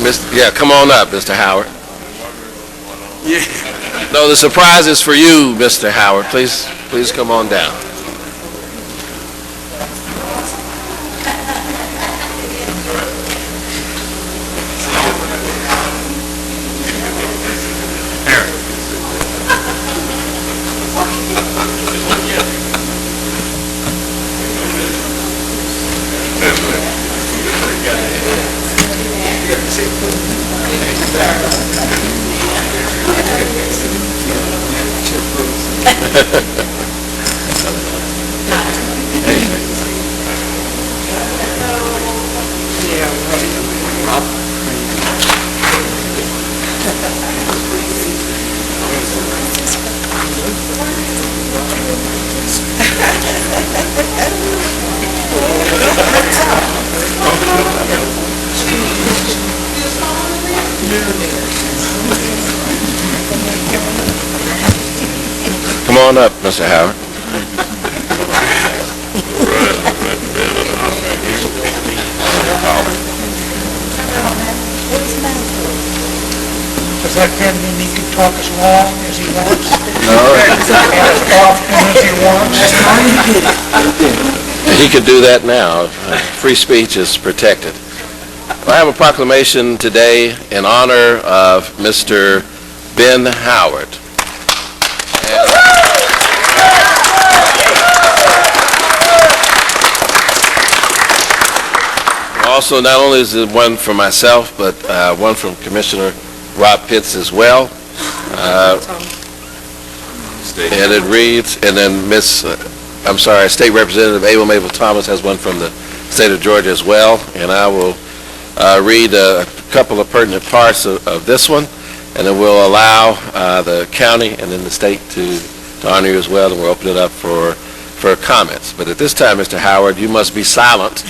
Yeah, come on up, Mr. Howard. Yeah. No, the surprise is for you, Mr. Howard. Please come on down. Come on up, Mr. Howard. Does that then mean he can talk as long as he wants? No. And as often as he wants? He could do that now. Free speech is protected. I have a proclamation today in honor of Mr. Ben Howard. Also, not only is it one for myself, but one from Commissioner Rob Pitts as well. And it reads, and then State Representative Abel Mabel Thomas has one from the state of Georgia as well. And I will read a couple of pertinent parts of this one, and then we'll allow the county and then the state to honor you as well, and we'll open it up for comments. But at this time, Mr. Howard, you must be silent.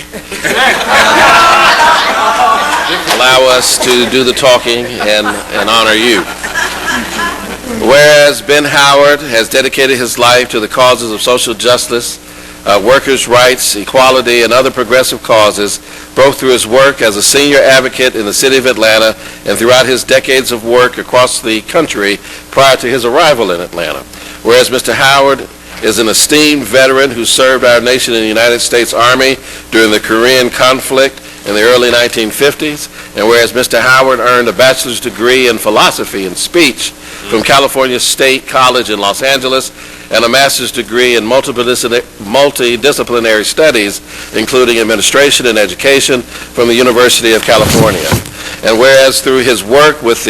Allow us to do the talking and honor you. Whereas Ben Howard has dedicated his life to the causes of social justice, workers' rights, equality, and other progressive causes, both through his work as a senior advocate in the city of Atlanta and throughout his decades of work across the country prior to his arrival in Atlanta. Whereas Mr. Howard is an esteemed veteran who served our nation in the United States Army during the Korean conflict in the early 1950s, and whereas Mr. Howard earned a bachelor's degree in philosophy and speech from California State College in Los Angeles and a master's degree in multidisciplinary studies, including administration and education from the University of California. And whereas through his work with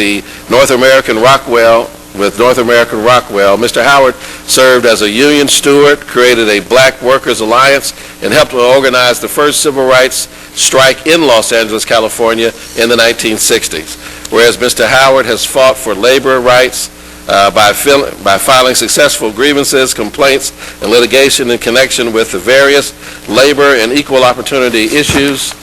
North American Rockwell, Mr. Howard served as a union steward, created a Black Workers Alliance, and helped to organize the first civil rights strike in Los Angeles, California in the 1960s. Whereas Mr. Howard has fought for labor rights by filing successful grievances, complaints, and litigation in connection with the various labor and equal opportunity issues.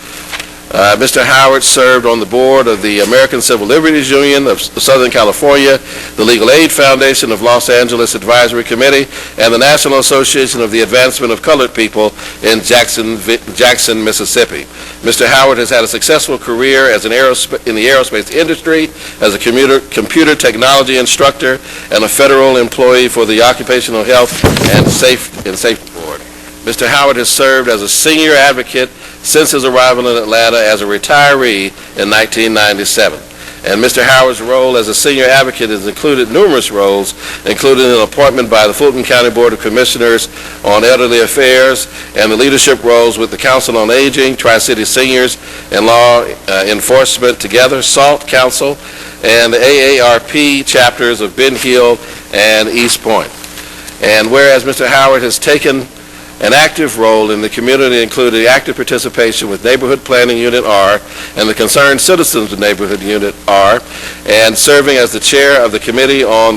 Mr. Howard served on the board of the American Civil Liberties Union of Southern California, the Legal Aid Foundation of Los Angeles Advisory Committee, and the National Association of the Advancement of Colored People in Jackson, Mississippi. Mr. Howard has had a successful career in the aerospace industry as a computer technology instructor and a federal employee for the Occupational Health and Safety Board. Mr. Howard has served as a senior advocate since his arrival in Atlanta as a retiree in 1997. And Mr. Howard's role as a senior advocate has included numerous roles, including an appointment by the Fulton County Board of Commissioners on Elderly Affairs and the leadership roles with the Council on Aging, Tri-City Seniors, and Law Enforcement Together, SALT Council, and the AARP chapters of Ben Hill and East Point. And whereas Mr. Howard has taken an active role in the community, including active participation with Neighborhood Planning Unit R and the Concerned Citizens of Neighborhood Unit R, and serving as the chair of the Committee on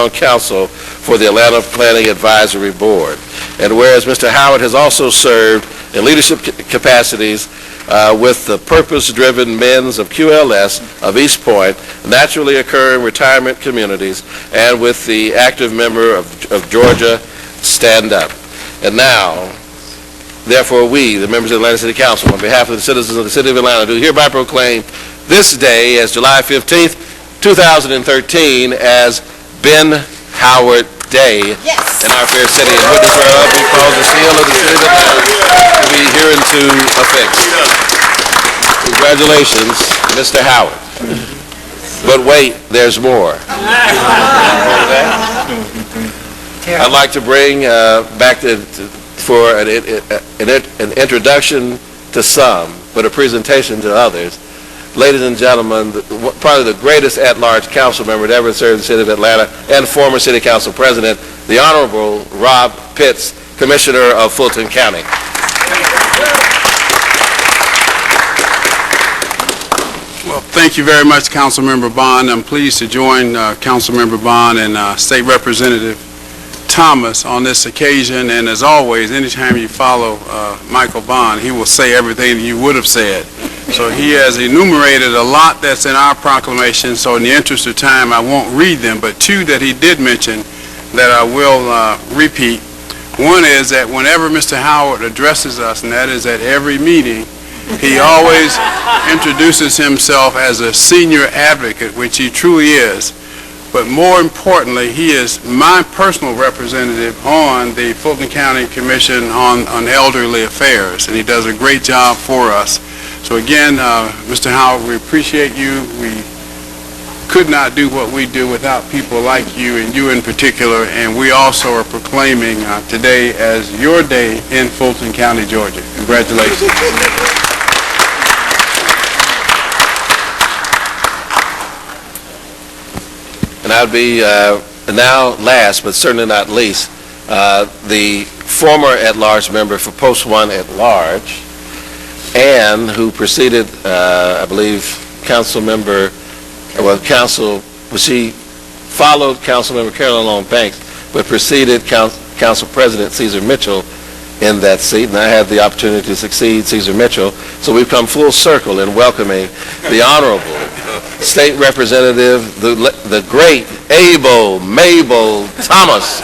Council for the Atlanta Planning Advisory Board. And whereas Mr. Howard has also served in leadership capacities with the purpose-driven men's of QLS of East Point, naturally occurring retirement communities, and with the active member of Georgia Stand Up. And now, therefore, we, the members of the Atlanta City Council, on behalf of the citizens of the City of Atlanta, do hereby proclaim this day as July 15th, 2013 as Ben Howard Day in our fair city. In witness whereof we cause the seal of the city of Atlanta to be hereunto affixed. Congratulations, Mr. Howard. But wait, there's more. I'd like to bring back for an introduction to some, but a presentation to others. Ladies and gentlemen, probably the greatest at-large council member to ever serve the city of Atlanta and former city council president, the Honorable Rob Pitts, Commissioner of Fulton County. Well, thank you very much, Councilmember Bond. I'm pleased to join Councilmember Bond and State Representative Thomas on this occasion. And as always, anytime you follow Michael Bond, he will say everything you would have said. So he has enumerated a lot that's in our proclamation. So in the interest of time, I won't read them, but two that he did mention that I will repeat. One is that whenever Mr. Howard addresses us, and that is at every meeting, he always introduces himself as a senior advocate, which he truly is. But more importantly, he is my personal representative on the Fulton County Commission on Elderly Affairs, and he does a great job for us. So again, Mr. Howard, we appreciate you. We could not do what we do without people like you, and you in particular, and we also are proclaiming today as your day in Fulton County, Georgia. Congratulations. And I'd be now last, but certainly not least, the former at-large member for Post 1 at large, and who preceded, I believe, she followed Councilmember Carolyn Long Banks, but preceded Council President Caesar Mitchell in that seat, and I had the opportunity to succeed Caesar Mitchell. So we've come full circle in welcoming the Honorable State Representative, the great, able, Mabel Thomas.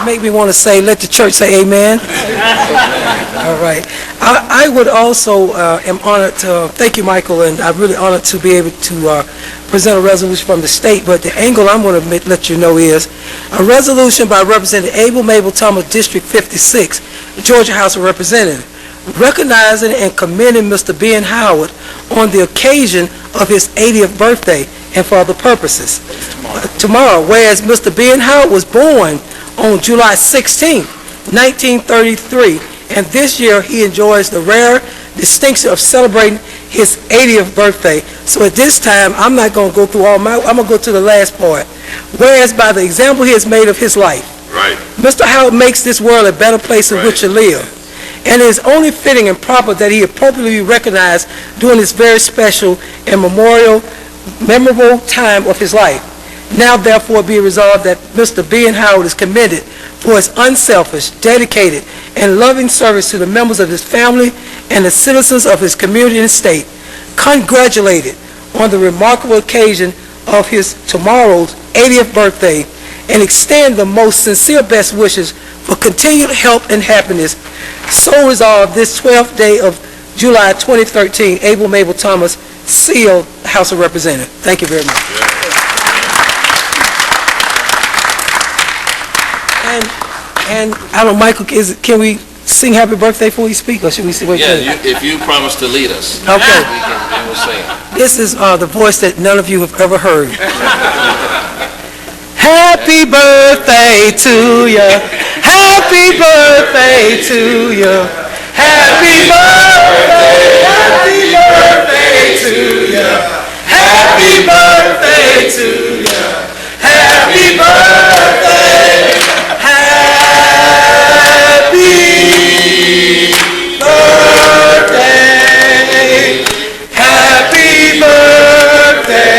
Make me want to say, let the church say amen. All right. I would also am honored to, thank you, Michael, and I'm really honored to be able to present a resolution from the state, but the angle I'm going to let you know is a resolution by Representative Abel Mabel Thomas, District 56, Georgia House of Representatives, recognizing and commending Mr. Ben Howard on the occasion of his 80th birthday and for other purposes. Tomorrow, whereas Mr. Ben Howard was born on July 16, 1933, and this year he enjoys the rare distinction of celebrating his 80th birthday. So at this time, I'm not going to go through I'm going to go to the last part. Whereas by the example he has made of his life, Right. Mr. Howard makes this world a better place in which to live. And it is only fitting and proper that he appropriately be recognized during this very special and memorable time of his life. Now, therefore, be resolved that Mr. Ben Howard is commended for his unselfish, dedicated, and loving service to the members of his family and the citizens of his community and state. Congratulated on the remarkable occasion of his tomorrow's 80th birthday, and extend the most sincere best wishes for continued health and happiness. So resolved this 12th day of July 2013, Abel Mabel Thomas, sealed House of Representatives. Thank you very much. And I don't know, Michael, can we sing happy birthday before we speak, or should we wait? Yeah, if you promise to lead us, Okay. we will sing. This is the voice that none of you have ever heard. Happy birthday to you. Happy birthday to you. Happy birthday. Happy birthday to you. Happy birthday to you. Happy birthday. Happy birthday. Happy birthday.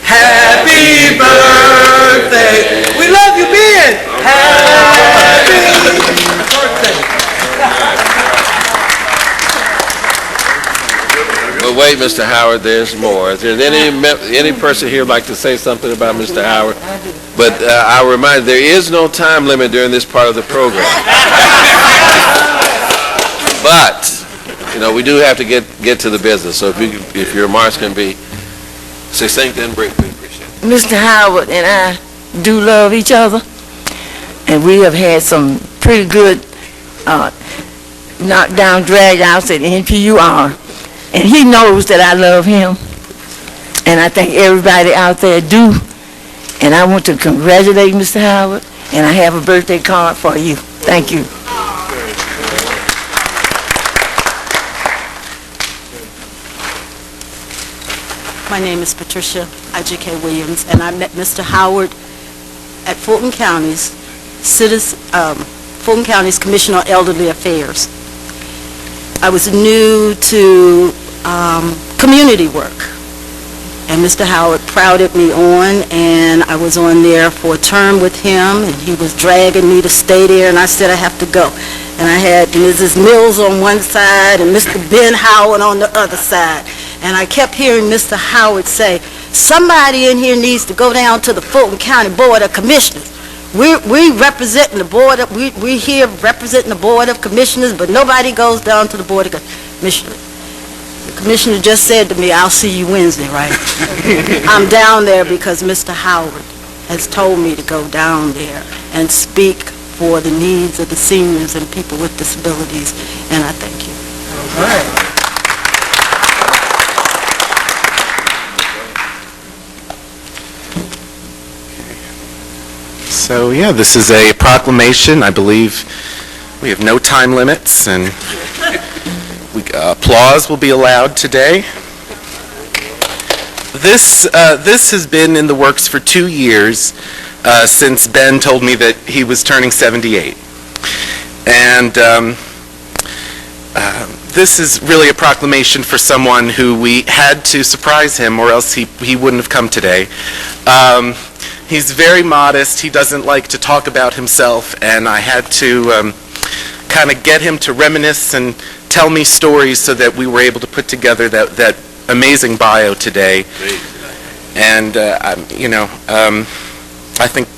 Happy birthday. We love you, Ben. Happy birthday. But wait, Mr. Howard, there's more. Is there any person here like to say something about Mr. Howard? But I'll remind you, there is no time limit during this part of the program. But, we do have to get to the business. So if your remarks can be succinct and brief, we appreciate it. Mr. Howard and I do love each other, and we have had some pretty good knockdown drag-outs at NPUR, and he knows that I love him, and I think everybody out there do, and I want to congratulate Mr. Howard, and I have a birthday card for you. Thank you. My name is Patricia I.J.K. Williams, and I met Mr. Howard at Fulton County's Commission on Elderly Affairs. I was new to community work, and Mr. Howard prodded me on, and I was on there for a term with him, and he was dragging me to stay there, and I said I have to go. And I had Mrs. Mills on one side and Mr. Ben Howard on the other side. And I kept hearing Mr. Howard say, somebody in here needs to go down to the Fulton County Board of Commissioners. We representing the board of, we here representing the Board of Commissioners, but nobody goes down to the Board of Commissioners. The commissioner just said to me, I'll see you Wednesday, right? I'm down there because Mr. Howard has told me to go down there and speak for the needs of the seniors and people with disabilities, and I thank you. All right. So yeah, this is a proclamation. I believe we have no time limits, and applause will be allowed today. This has been in the works for 2 years since Ben told me that he was turning 78. And this is really a proclamation for someone who we had to surprise him, or else he wouldn't have come today. He's very modest. He doesn't like to talk about himself, and I had to kind of get him to reminisce and tell me stories so that we were able to put together that amazing bio today. And I think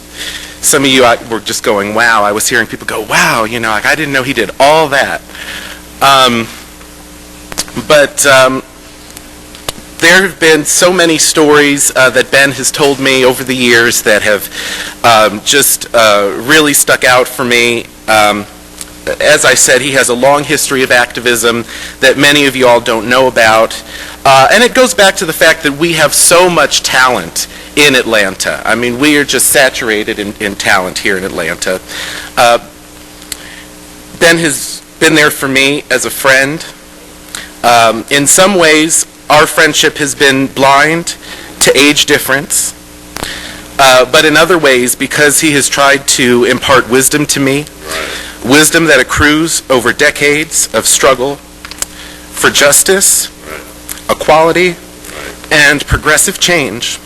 some of you were just going, wow. I was hearing people go, wow, like I didn't know he did all that. But there have been so many stories that Ben has told me over the years that have just really stuck out for me. As I said, he has a long history of activism that many of you all don't know about. And it goes back to the fact that we have so much talent in Atlanta. I mean, we are just saturated in talent here in Atlanta. Ben has been there for me as a friend. In some ways, our friendship has been blind to age difference. But in other ways, because he has tried to impart wisdom to me, wisdom that accrues over decades of struggle for justice, equality, and progressive change,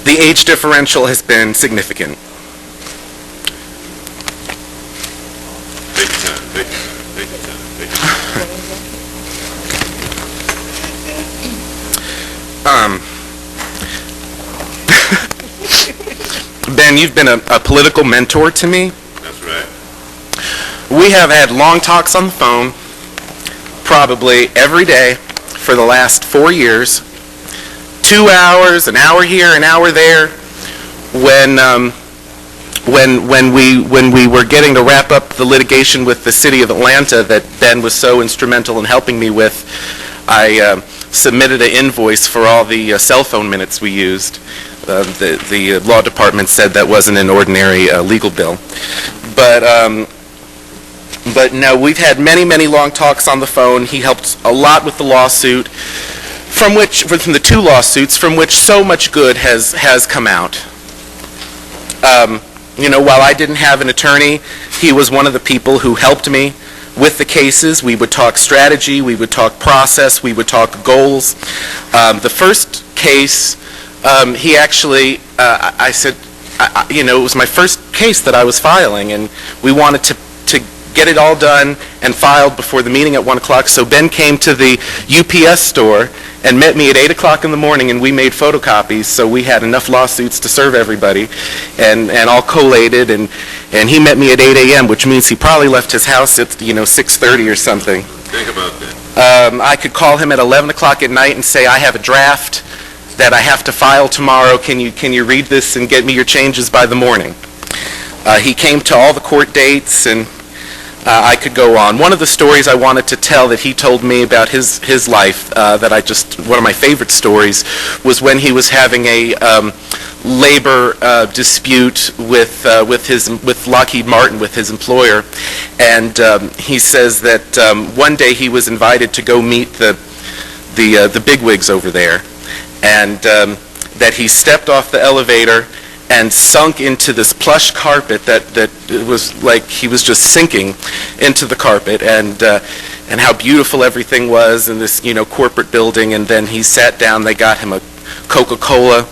the age differential has been significant. Ben, you've been a political mentor to me. That's right. We have had long talks on the phone, probably every day for the last 4 years. 2 hours, an hour here, an hour there. When we were getting to wrap up the litigation with the city of Atlanta that Ben was so instrumental in helping me with, I submitted an invoice for all the cell phone minutes we used. The law department said that wasn't an ordinary legal bill. But no, we've had many long talks on the phone. He helped a lot with the lawsuit, from the 2 lawsuits, from which so much good has come out. While I didn't have an attorney, he was one of the people who helped me with the cases. We would talk strategy, we would talk process, we would talk goals. The first case, he actually, I said, it was my first case that I was filing, and we wanted to get it all done and filed before the meeting at 1 o'clock. So Ben came to the UPS store and met me at 8 o'clock in the morning, and we made photocopies, so we had enough lawsuits to serve everybody, and all collated, and he met me at 8 a.m., which means he probably left his house at 6:30 or something. Think about that. I could call him at 11 o'clock at night and say, I have a draft that I have to file tomorrow. Can you read this and get me your changes by the morning? He came to all the court dates, and I could go on. One of the stories I wanted to tell that he told me about his life, one of my favorite stories, was when he was having a labor dispute with Lockheed Martin, with his employer, and he says that one day he was invited to go meet the bigwigs over there, and that he stepped off the elevator and sunk into this plush carpet that it was like he was just sinking into the carpet, and how beautiful everything was in this corporate building. And then he sat down. They got him a Coca-Cola,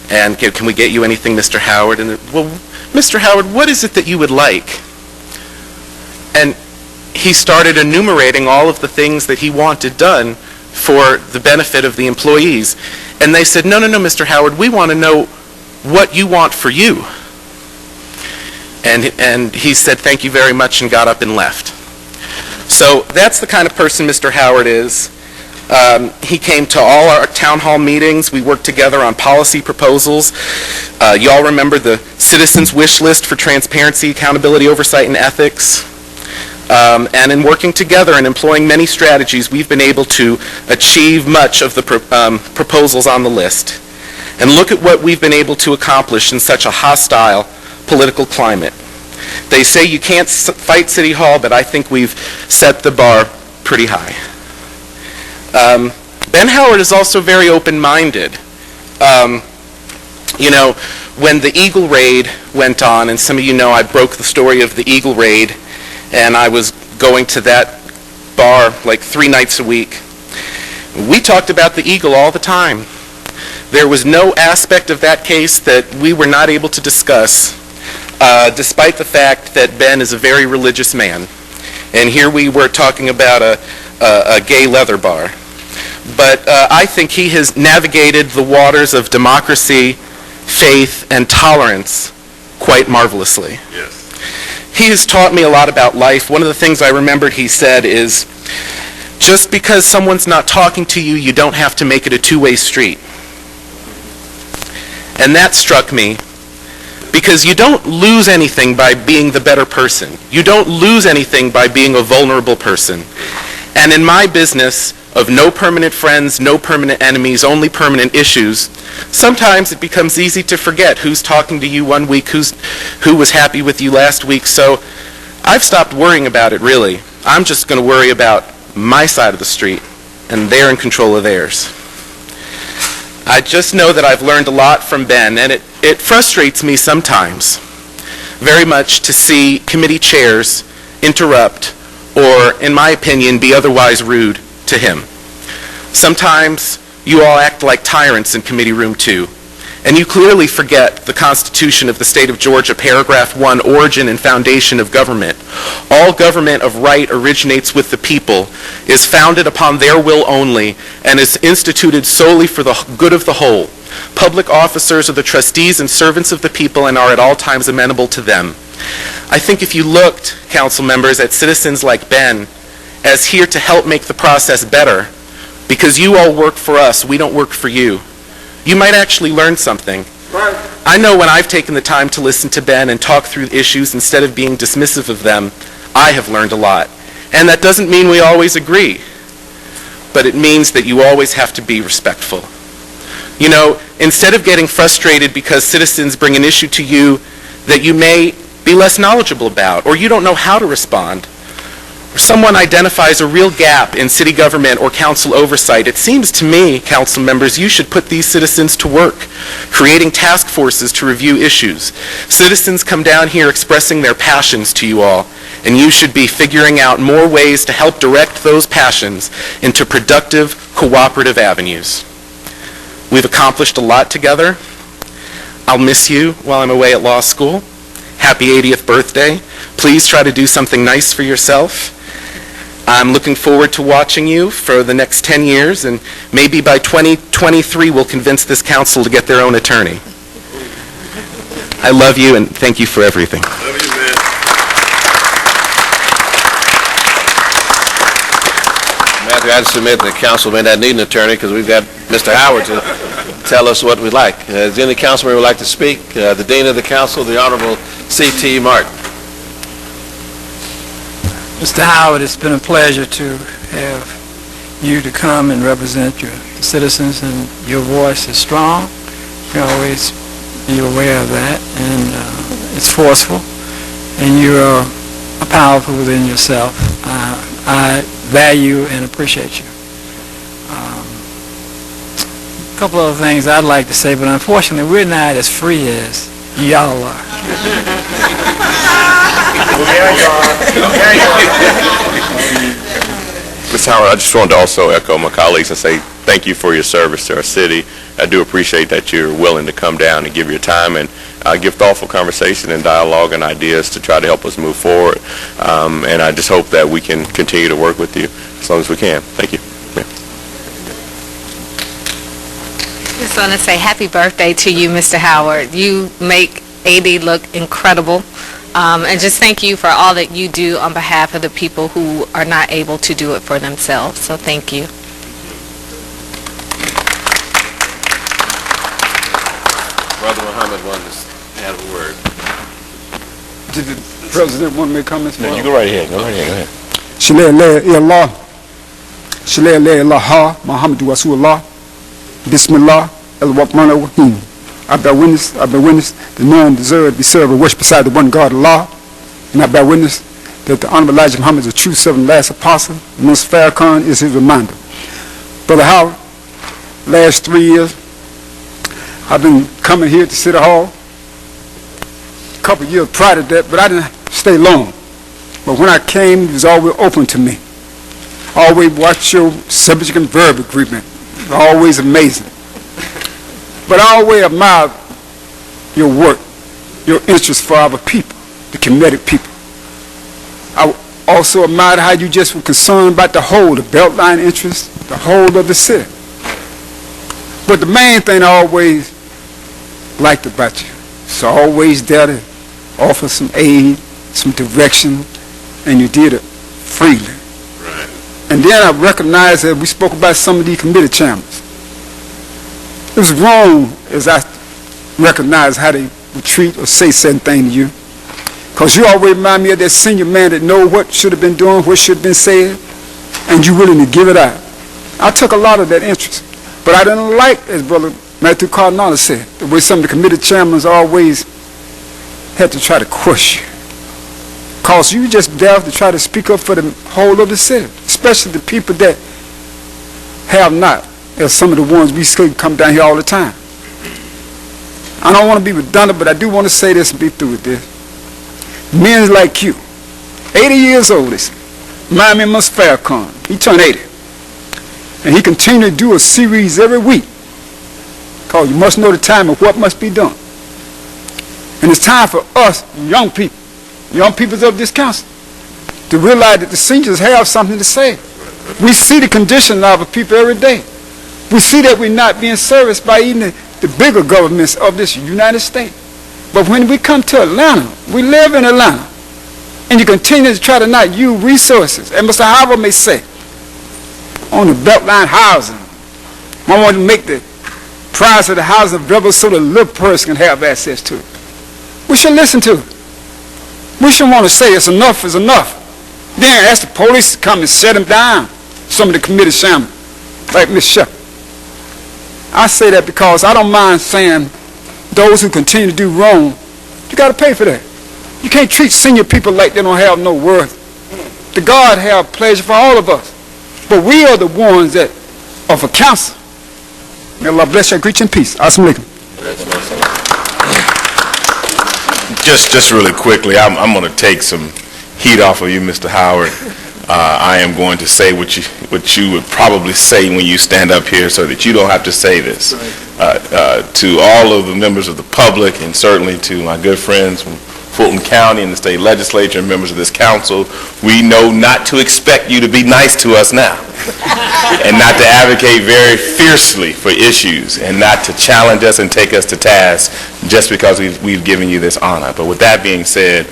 and can we get you anything, Mr. Howard? And well, Mr. Howard, what is it that you would like? And he started enumerating all of the things that he wanted done for the benefit of the employees. And they said, no, Mr. Howard, we want to know what you want for you. And he said, thank you very much, and got up and left. So that's the kind of person Mr. Howard is. He came to all our town hall meetings. We worked together on policy proposals. You all remember the citizens' wish list for transparency, accountability, oversight, and ethics. And in working together and employing many strategies, we've been able to achieve much of the proposals on the list. And look at what we've been able to accomplish in such a hostile political climate. They say you can't fight City Hall, but I think we've set the bar pretty high. Ben Howard is also very open-minded. When the Eagle Raid went on, and some of you know I broke the story of the Eagle Raid, and I was going to that bar like 3 nights a week. We talked about the Eagle all the time. There was no aspect of that case that we were not able to discuss, despite the fact that Ben is a very religious man. And here we were talking about a gay leather bar. But I think he has navigated the waters of democracy, faith, and tolerance quite marvelously. Yes. He has taught me a lot about life. One of the things I remembered he said is, just because someone's not talking to you, you don't have to make it a two-way street. And that struck me, because you don't lose anything by being the better person. You don't lose anything by being a vulnerable person. And in my business of no permanent friends, no permanent enemies, only permanent issues, sometimes it becomes easy to forget who's talking to you one week, who was happy with you last week. So I've stopped worrying about it, really. I'm just going to worry about my side of the street, and they're in control of theirs. I just know that I've learned a lot from Ben, and it frustrates me sometimes very much to see committee chairs interrupt or, in my opinion, be otherwise rude to him. Sometimes you all act like tyrants in committee room 2, and you clearly forget the Constitution of the State of Georgia, paragraph 1, origin and foundation of government. All government of right originates with the people, is founded upon their will only, and is instituted solely for the good of the whole. Public officers are the trustees and servants of the people and are at all times amenable to them. I think if you looked, council members, at citizens like Ben as here to help make the process better, because you all work for us, we don't work for you, you might actually learn something. Right. I know when I've taken the time to listen to Ben and talk through issues instead of being dismissive of them, I have learned a lot. And that doesn't mean we always agree, but it means that you always have to be respectful. Instead of getting frustrated because citizens bring an issue to you that you may be less knowledgeable about, or you don't know how to respond, or someone identifies a real gap in city government or council oversight, it seems to me, council members, you should put these citizens to work, creating task forces to review issues. Citizens come down here expressing their passions to you all, and you should be figuring out more ways to help direct those passions into productive, cooperative avenues. We've accomplished a lot together. I'll miss you while I'm away at law school. Happy 80th birthday. Please try to do something nice for yourself. I'm looking forward to watching you for the next 10 years, and maybe by 2023 we'll convince this council to get their own attorney. I love you, and thank you for everything. Love you, man. Matthew, I'd submit the council may not need an attorney because we've got Mr. Howard to tell us what we'd like. Does any council member would like to speak? The Dean of the Council, the Honorable C.T. Martin. Mr. Howard, it's been a pleasure to have you to come and represent your citizens, and your voice is strong. You always be aware of that, and it's forceful, and you're powerful within yourself. I value and appreciate you. A couple of things I'd like to say, but unfortunately we're not as free as y'all are. Ms. Howard, I just wanted to also echo my colleagues and say thank you for your service to our city. I do appreciate that you're willing to come down and give your time and give thoughtful conversation and dialogue and ideas to try to help us move forward. And I just hope that we can continue to work with you as long as we can. Thank you. I just want to say happy birthday to you, Mr. Howard. You make AD look incredible. And just thank you for all that you do on behalf of the people who are not able to do it for themselves. So thank you. Brother Muhammad wanted to have a word. Did the President want me to comment? No, you go right ahead. Go right ahead. Go ahead. Shalala ilallah. Shalala ilaha Muhammadu Rasulullah. Bismillah al-Rahman ar-Rahim. I bear witness that none deserve to be served or worshiped beside the one God, Allah. And I bear witness that the Honorable Elijah Muhammad is a true servant, last apostle. And Mr. Farrakhan is his reminder. Brother Howard, last 3 years, I've been coming here to City Hall. A couple of years prior to that, but I didn't stay long. But when I came, it was always open to me. Always watch your subject and verb agreement. Always amazing. But I always admire your work, your interest for our people, the Kemetic people. I also admire how you just were concerned about the whole, the Beltline interest, the whole of the city. But the main thing I always liked about you, it's always there to offer some aid, some direction, and you did it freely. Right. And then I recognized that we spoke about some of these committee chairmen. It was wrong as I recognized how they would treat or say certain things to you. Because you always remind me of that senior man that know what should have been doing, what should have been said, and you willing to give it out. I took a lot of that interest. But I didn't like, as Brother Matthew Cardinale said, the way some of the committee chairmen always had to try to crush you. Because you just there to try to speak up for the whole of the city, especially the people that have not, as some of the ones we see come down here all the time. I don't want to be redundant, but I do want to say this and be through with this. Men like you, 80 years old, remind me of Mr. Farrakhan. He turned 80. And he continued to do a series every week called You Must Know the Time of What Must Be Done. And it's time for us, young people of this council, to realize that the seniors have something to say. We see the condition of our people every day. We see that we're not being serviced by even the bigger governments of this United States. But when we come to Atlanta, we live in Atlanta, and you continue to try to not use resources. And Mr. Howard may say, on the Beltline housing, I want to make the price of the housing available so the little person can have access to it. We should listen to it. We shouldn't want to say it's enough is enough. Then ask the police to come and set them down, some of the committee chairmen, like Ms. Shepherd. I say that because I don't mind saying those who continue to do wrong, you got to pay for that. You can't treat senior people like they don't have no worth. The God have pleasure for all of us. But we are the ones that are for counsel. May Allah bless you. I greet you in peace. Assalamu alaikum. Just really quickly, I'm going to take some heat off of you, Mr. Howard. I am going to say what you would probably say when you stand up here so that you don't have to say this. To all of the members of the public and certainly to my good friends from Fulton County and the state legislature and members of this council, we know not to expect you to be nice to us now and not to advocate very fiercely for issues and not to challenge us and take us to task just because we've given you this honor. But with that being said,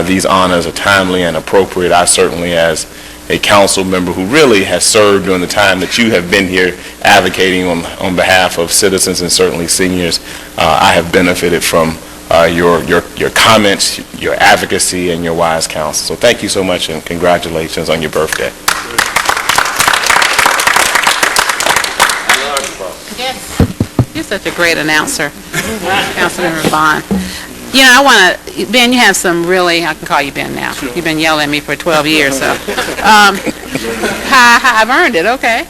these honors are timely and appropriate. I certainly, as a council member who really has served during the time that you have been here advocating on behalf of citizens and certainly seniors, I have benefited from your comments, your advocacy, and your wise counsel. So thank you so much and congratulations on your birthday. Yes, you're such a great announcer, Councilmember Bond. You know, I want to, Ben, you have some really, I can call you Ben now. You've been yelling at me for 12 years, so. I've earned it, okay.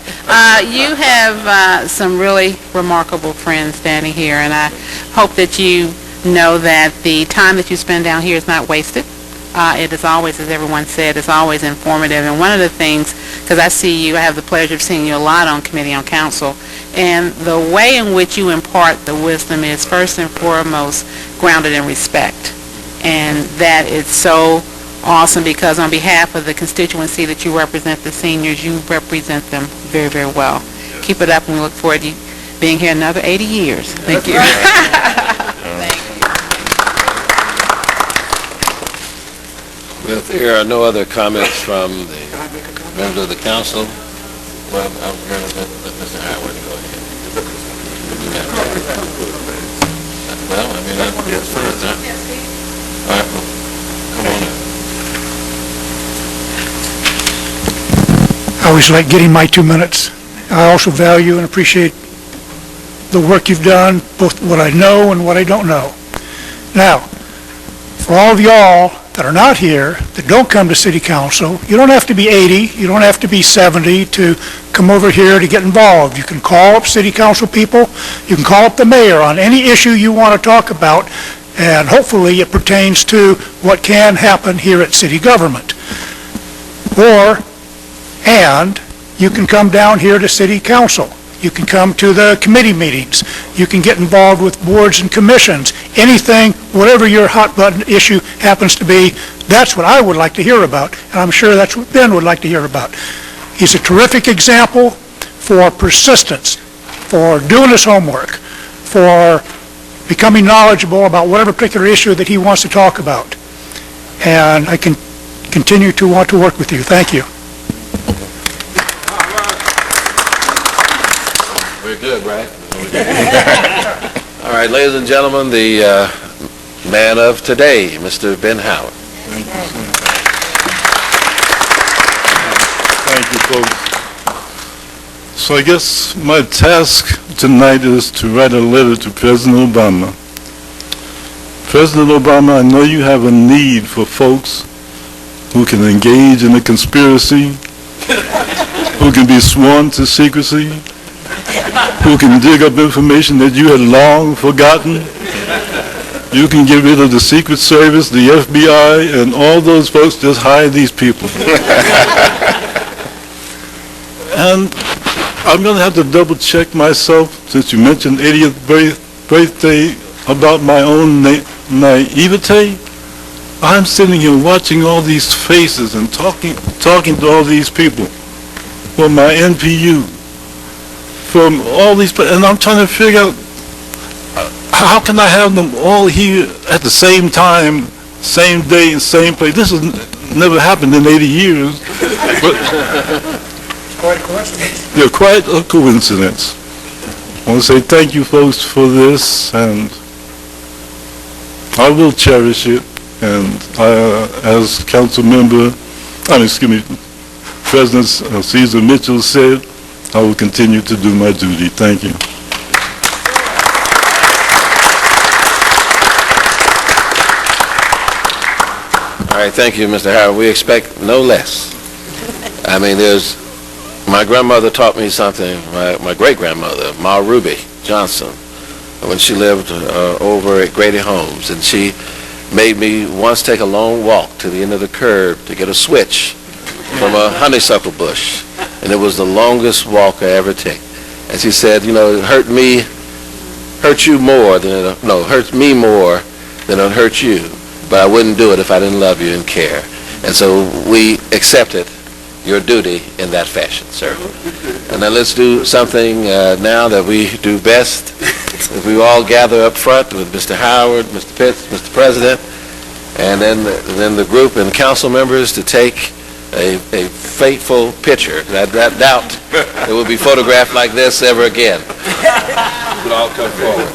You have some really remarkable friends standing here, and I hope that you know that the time that you spend down here is not wasted. It is always, as everyone said, it's always informative. And one of the things, because I have the pleasure of seeing you a lot on Committee on Council, and the way in which you impart the wisdom is first and foremost grounded in respect. And that is so awesome because on behalf of the constituency that you represent, the seniors, you represent them very, very well. Keep it up, and we look forward to you being here another 80 years. Thank you. If there are no other comments from the members of the council, well, I'm going to let Mr. Howard go ahead. Well, I mean, that's first, huh? All right, well, come on up. I always like getting my 2 minutes. I also value and appreciate the work you've done, both what I know and what I don't know. Now, for all of y'all that are not here, that don't come to City Council, you don't have to be 80, you don't have to be 70 to come over here to get involved. You can call up City Council people, you can call up the mayor on any issue you want to talk about, and hopefully it pertains to what can happen here at city government. And you can come down here to City Council. You can come to the committee meetings. You can get involved with boards and commissions. Anything, whatever your hot button issue happens to be, that's what I would like to hear about, and I'm sure that's what Ben would like to hear about. He's a terrific example for persistence, for doing his homework, for becoming knowledgeable about whatever particular issue that he wants to talk about. And I can continue to want to work with you. Thank you. We're good, right? All right, ladies and gentlemen, the man of today, Mr. Ben Howard. Thank you, folks. So I guess my task tonight is to write a letter to President Obama. President Obama, I know you have a need for folks who can engage in a conspiracy, who can be sworn to secrecy, who can dig up information that you had long forgotten. You can get rid of the Secret Service, the FBI, and all those folks. Just hire these people. And I'm going to have to double check myself, since you mentioned 80th birthday, about my own naivete. I'm sitting here watching all these faces and talking to all these people from my NPU, from all these, and I'm trying to figure out how can I have them all here at the same time, same day, and same place. This has never happened in 80 years. But Quite a coincidence. they're quite a coincidence. I want to say thank you, folks, for this, and I will cherish it. And as President Cesar Mitchell said, I will continue to do my duty. Thank you. All right, thank you, Mr. Howard. We expect no less. I mean, my grandmother taught me something, my great-grandmother, Ma Ruby Johnson, when she lived over at Grady Homes, and she made me once take a long walk to the end of the curb to get a switch from a honeysuckle bush, and it was the longest walk I ever took. And she said, you know, it hurt me more than it'll hurt you, but I wouldn't do it if I didn't love you and care. And so we accepted your duty in that fashion, sir. And now let's do something now that we do best. If we all gather up front with Mr. Howard, Mr. Pitts, Mr. President, and then the group and council members to take a fateful picture. I doubt it will be photographed like this ever again. We'll all come forward.